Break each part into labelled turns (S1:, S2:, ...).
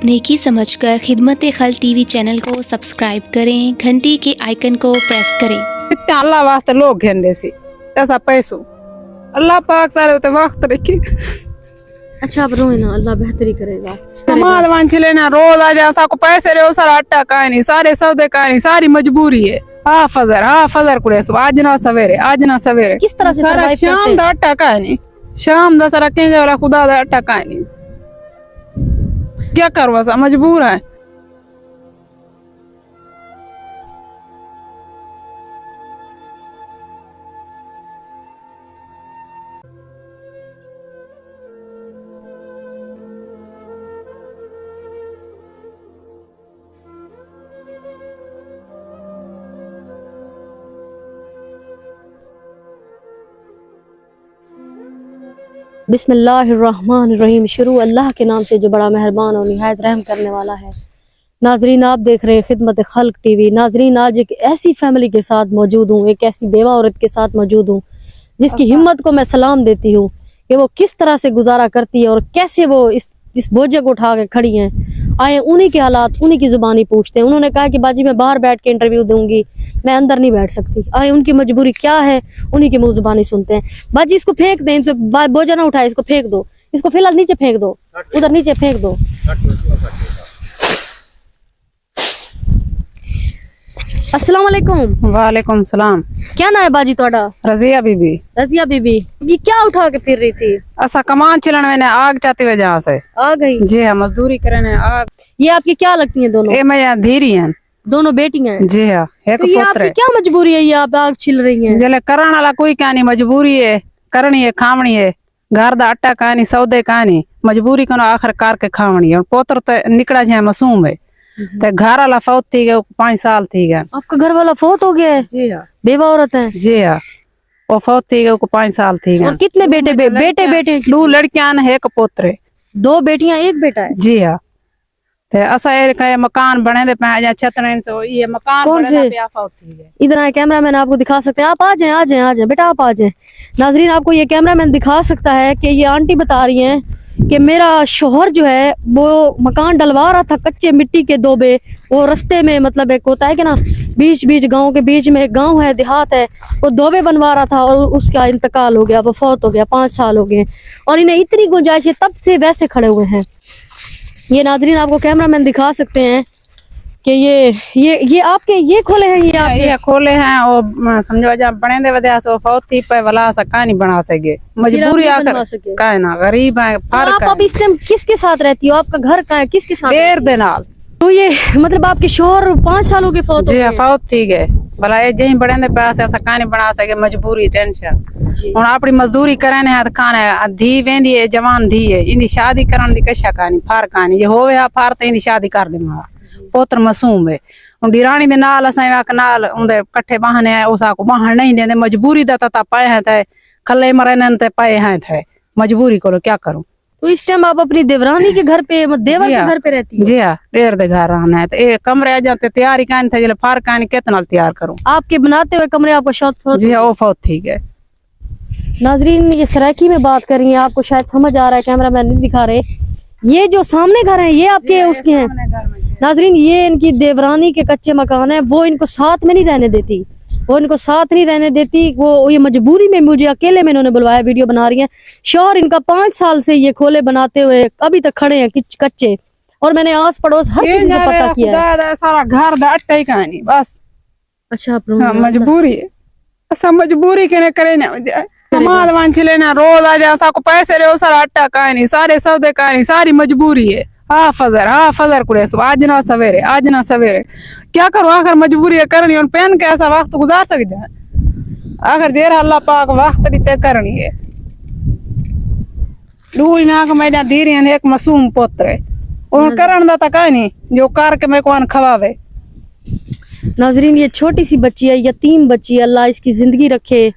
S1: नेकी समझकर खिदमत खल टीवी चैनल को सब्सक्राइब करें, घंटी के आइकन को प्रेस करें।
S2: इतना अल्लाह वास्ते लोग घेंदे सी ऐसा पैसो अल्लाह पाक सारे उते वक्त रखी।
S3: अच्छा अब रोए ना, अल्लाह बेहतरी करेगा।
S2: कमाद वांचले ना रोज आ जा सा को पैसे रे सारा आटा का नहीं, सारे सौदे का नहीं, सारी मजबूरी है। हाँ फजर कुड़े सो आज ना सवेरे
S3: किस तरह से
S2: सारा
S3: survive
S2: शाम
S3: करते
S2: दा आटा का नहीं, शाम दा सारा केंजे वाला खुदा दा आटा का नहीं। क्या करवा सा मजबूर है।
S3: बिस्मिल्लाहिर्रहमानिर्रहीम। शुरू अल्लाह के नाम से जो बड़ा मेहरबान और निहायत रहम करने वाला है। नाजरीन, आप देख रहे हैं खिदमत खल्क टीवी। नाजरीन, आज एक ऐसी फैमिली के साथ मौजूद हूँ, एक ऐसी बेवा औरत के साथ मौजूद हूँ जिसकी हिम्मत को मैं सलाम देती हूँ कि वो किस तरह से गुजारा करती है और कैसे वो इस बोझे को उठा के खड़ी हैं। आए उन्हीं के हालात, उन्हीं की जुबानी पूछते हैं। उन्होंने कहा कि बाजी मैं बाहर बैठ के इंटरव्यू दूंगी, मैं अंदर नहीं बैठ सकती। आए उनकी मजबूरी क्या है, उन्हीं की मुंह जुबानी सुनते हैं। बाजी इसको फेंक दें, इनसे बोझा ना उठाए, इसको फेंक दो, इसको फिलहाल नीचे फेंक दो, उधर नीचे फेंक दो। अस्सलाम वालेकुम।
S2: वालेकुम सलाम।
S3: क्या नाम है बाजी तोड़ा?
S2: रजिया बीबी।
S3: रजिया बीबी, ये क्या उठा के फिर रही थी?
S2: ऐसा कमान चलन मैंने आग चाहते हुए जहाँ से
S3: आ गई
S2: जी हाँ, मजदूरी करने आग।
S3: ये आपकी क्या लगती है दोनों?
S2: ये मैं यहाँ धीरी हैं
S3: दोनों बेटियां हैं।
S2: जी हाँ, एक
S3: तो ये
S2: पुत्र
S3: आपकी
S2: है।
S3: क्या मजबूरी है, ये आप आग छिल रही हैं?
S2: जले करण वाला कोई क्या नहीं, मजबूरी है करनी है, खावनी है। घर दा आटा कहानी, सौदे कहानी, मजबूरी कनो आखिरकार के खावनी है। पोत्र तो निकला जाए मासूम है, ते घर वाला फौत थी गए 5 साल थी गए।
S3: आपका घर वाला फौत हो गया है?
S2: जी हाँ,
S3: बेवा औरत है?
S2: जी हाँ, वो फौत थी गए 5 साल थी
S3: और
S2: गए।
S3: कितने बेटे?
S2: 2 लड़कियां है, एक पुत्र है।
S3: 2 बेटियां 1 बेटा है।
S2: जी हाँ, ते असा ये कहे मकान बने दे पे या छतने तो ये मकान
S3: कौन
S2: बने
S3: से?
S2: पे फौत थी गए।
S3: इधर आए, कैमरा मैन आपको दिखा सकते हैं। आप आ जाएं बेटा, आप आ जाएं। नाजरीन, आपको ये कैमरा मैन दिखा सकता है कि ये आंटी बता रही हैं कि मेरा शोहर जो है वो मकान डलवा रहा था, कच्चे मिट्टी के दोबे। वो रास्ते में, मतलब एक होता है कि ना, बीच गांव के बीच में एक गांव है, देहात है, वो दोबे बनवा रहा था और उसका इंतकाल हो गया, वो फौत हो गया। 5 साल हो गए और इन्हें इतनी गुंजाइश है, तब से वैसे खड़े हुए हैं। ये नाजरीन आपको कैमरा मैन दिखा सकते हैं कि ये आपके ये खोले हैं, ये आपके
S2: ये खोले हैं। और समझो जब बने दे वजह से फौत थी पे वाला सा कहानी बना सके, मजबूरी
S3: नहीं
S2: आकर
S3: बनवा सके।
S2: का है ना, गरीब है,
S3: तो
S2: फर्क
S3: आप
S2: है।
S3: अब इस टाइम किसके साथ रहती हो? आपका घर कहाँ है, किसके साथ?
S2: देर दे नाल
S3: तो ये मतलब आपके शोहर 5 सालों के फौत हो
S2: जी
S3: गए?
S2: फौत थी गए भला ये जही बने दे पैसे ऐसा कहानी बना सके, मजबूरी टेंशन।
S3: जी।
S2: हुन अपनी मजदूरी करने है खाने धी वेंदी है, जवान धी है, इनकी शादी करन दी कशा कहानी फार कहानी ये होवे आ फार ते इनकी शादी कर देवा। पुत्र मासूम है। हुन डिरानी दे नाल असा नाल उंदे कट्ठे बहाने है, उसा को बहान नहीं देंदे। मजबूरी दा ता पाए हैं थे खल्ले मरने ते पाए हैं थे, मजबूरी करो क्या करूं।
S3: तो इस टाइम आप अपनी देवरानी के घर पे, देवर
S2: जी
S3: के
S2: हाँ।
S3: घर पे रहती हो?
S2: जी हाँ, देर दे घर रहना है। तो ये कमरे आ जाते तैयारी कान थे, जले फार कान कितना तैयार करूं।
S3: आपके बनाते हुए कमरे आपका शौक फौत
S2: जी
S3: हो
S2: हाँ,
S3: गया?
S2: वो फौत थी गए।
S3: नाजरीन, ये सरायकी में बात कर रही हैं, आपको शायद समझ आ रहा है, कैमरा मैन नहीं दिखा रहे। ये जो सामने घर है ये आपके उसके हैं? नाजरीन, ये इनकी देवरानी के कच्चे मकान है, वो इनको साथ में नहीं रहने देती, वो इनको साथ नहीं रहने देती। वो ये मजबूरी में मुझे अकेले में इन्होंने बुलवाया, वीडियो बना रही हैं। शौहर इनका 5 साल से ये खोले बनाते हुए अभी तक खड़े हैं कच्चे, और मैंने आस पड़ोस हर किसी से पता किया है।
S2: सारा घर दा अट्टा ही कहानी बस।
S3: अच्छा, आप
S2: हाँ, मजबूरी है, ऐसा मजबूरी के करे ना कमाद वांचले ना रोज आ जा सा को पैसे रे सारा आटा कहानी, सारे सौदे कहानी, सारी मजबूरी है। हाँ फजर कुड़े सो आज ना सवेरे क्या करो, आखिर मजबूरी है करनी। और पेन के ऐसा वक्त गुजार सकते हैं अगर जेर अल्लाह पाक वक्त रीते करनी है। दूई ना के मैं धीरे एक मासूम पुत्र है और करण दा कहानी जो कार के मैं कौन खवावे।
S3: नाजरीन, ये छोटी सी बच्ची है, यतीम बच्ची है, अल्लाह इसकी जिंदगी रखे।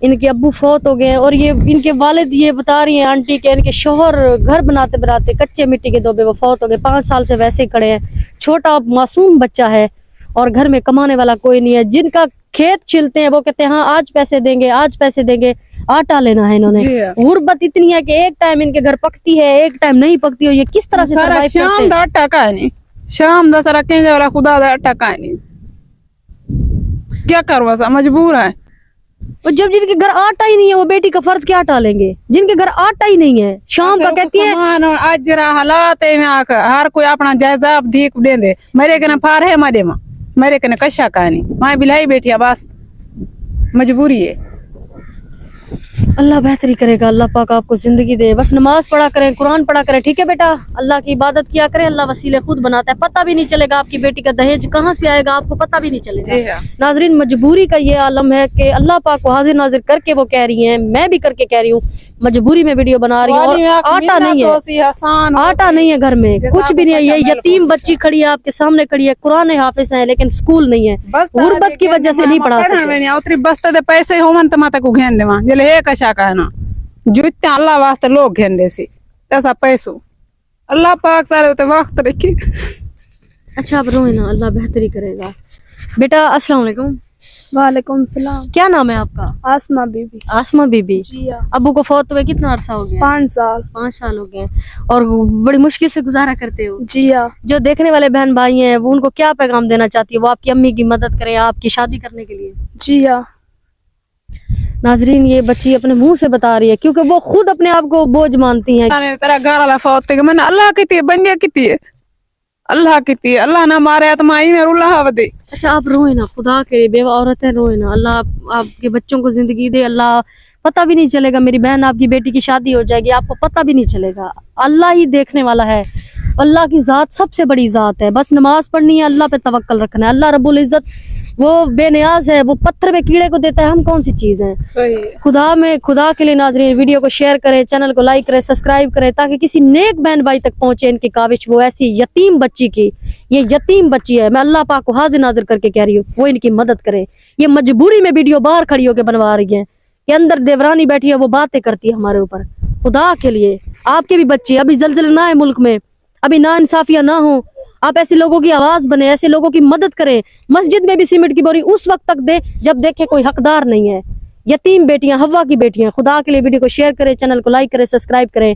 S3: इनके अब्बू फौत हो गए हैं और ये इनके वालिद ये बता रही हैं आंटी के इनके शोहर घर बनाते बनाते कच्चे मिट्टी के दोबे वो फौत हो गए। 5 साल से वैसे ही खड़े हैं। छोटा मासूम बच्चा है और घर में कमाने वाला कोई नहीं है। जिनका खेत छिलते हैं, वो कहते हैं हाँ आज पैसे देंगे, आज पैसे देंगे। आटा लेना है इन्होंने।
S2: जी।
S3: गुर्बत इतनी है कि एक टाइम इनके घर पकती है, एक टाइम नहीं पकती है। ये किस तरह से
S2: सारा
S3: सर्वाइव करते
S2: शाम
S3: हैं?
S2: दा आटा का नहीं, शाम दा सारा कहीं वाला खुदा दा आटा का नहीं, क्या करवा सा मजबूर है।
S3: और जब जिनके घर आटा ही नहीं है वो बेटी का फर्ज क्या टालेंगे? जिनके घर आटा ही नहीं है, शाम का कहती है
S2: सामान आज जरा हालात है में आकर हर कोई अपना जायजा दीक दे दे। मेरे कने फार है मारे मां, मेरे कने कशा कहानी मां बिलाई बैठी बस मजबूरी है।
S3: अल्लाह बेहतरी करेगा, अल्लाह पाक आपको जिंदगी दे। बस नमाज पढ़ा करें, कुरान पढ़ा करें, ठीक है बेटा? अल्लाह की इबादत किया करें, अल्लाह वसीले खुद बनाता है। पता भी नहीं चलेगा आपकी बेटी का दहेज कहाँ से आएगा, आपको पता भी नहीं
S2: जी
S3: चलेगा।
S2: हाँ।
S3: नाजरीन, मजबूरी का ये आलम है कि अल्लाह पाक को हाजिर नाजिर करके वो कह रही हैं, मैं भी करके कह रही हूँ, मजबूरी में वीडियो बना रही हूँ। और आटा नहीं है, आटा नहीं है घर में, कुछ भी नहीं है। ये यतीम बच्ची खड़ी है आपके सामने, खड़ी है, कुरान हाफिज है लेकिन स्कूल नहीं है, गुर्बत की वजह से नहीं पढ़ा सकते।
S2: उतरी बस्ते दे पैसे होमन त माता को घेन देवा जले हे कशा कहना जुत्ता अल्लाह वास्ते लोग घेन दे सी ऐसा पैसो अल्लाह पाक सारे उते वक्त रखी।
S3: अच्छा आप रोए ना, अल्लाह बेहतरी करेगा। बेटा अस्सलाम वालेकुम।
S4: वालेकुम सलाम।
S3: क्या नाम है आपका?
S4: आसमा बीबी।
S3: आसमा बीबी।
S4: जी हाँ।
S3: अबू को फौत हुए कितना अरसा हो गया?
S4: 5 साल।
S3: 5 साल हो गए। और बड़ी मुश्किल से गुजारा करते हो।
S4: जी हाँ।
S3: जो देखने वाले बहन भाई हैं वो उनको क्या पैगाम देना चाहती है? वो आपकी अम्मी की मदद करें आपकी शादी करने के लिए।
S4: जी हाँ।
S3: नाजरीन, ये बच्ची अपने मुंह से बता रही है क्योंकि वो खुद अपने आप को बोझ मानती हैं।
S2: तेरा घर वाला फौत के मैंने अल्लाह की बंदिया की अल्लाह की अल्लाह ना मारे तो माई में रुल्लाह वदे।
S3: अच्छा आप रोए ना, खुदा के लिए, बेवा औरत है, रोए ना। अल्लाह आपके बच्चों को जिंदगी दे। अल्लाह, पता भी नहीं चलेगा मेरी बहन आपकी बेटी की शादी हो जाएगी, आपको पता भी नहीं चलेगा। अल्लाह ही देखने वाला है। अल्लाह की जात सबसे बड़ी जात है। बस नमाज पढ़नी है, अल्लाह पे तवक्कल रखना है। अल्लाह रब्बुल इज्जत वो बेनियाज है, वो पत्थर में कीड़े को देता है, हम कौन सी चीज है?
S2: सही है।
S3: खुदा के लिए नाजरीन वीडियो को शेयर करें, चैनल को लाइक करें, सब्सक्राइब करें ताकि किसी नेक बहन भाई तक पहुंचे इनकी काविश। वो ऐसी यतीम बच्ची की, ये यतीम बच्ची है, मैं अल्लाह पाक को हाजिर नाजिर करके कह रही हूँ, वो इनकी मदद करे। ये मजबूरी में वीडियो बाहर खड़ी होकर बनवा रही है कि अंदर देवरानी बैठी है, वो बातें करती है हमारे ऊपर। खुदा के लिए, आपके भी बच्चे, अभी जलजला ना है मुल्क में, अभी ना इंसाफिया ना हो, आप ऐसे लोगों की आवाज बने, ऐसे लोगों की मदद करें। मस्जिद में भी सीमेंट की बोरी उस वक्त तक दे जब देखे कोई हकदार नहीं है। यतीम बेटियां, हवा की बेटियां। खुदा के लिए वीडियो को शेयर करें, चैनल को लाइक करें, सब्सक्राइब करें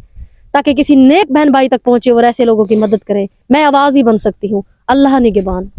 S3: ताकि किसी नेक बहन भाई तक पहुंचे और ऐसे लोगों की मदद करें। मैं आवाज ही बन सकती हूँ। अल्लाह निगहबान।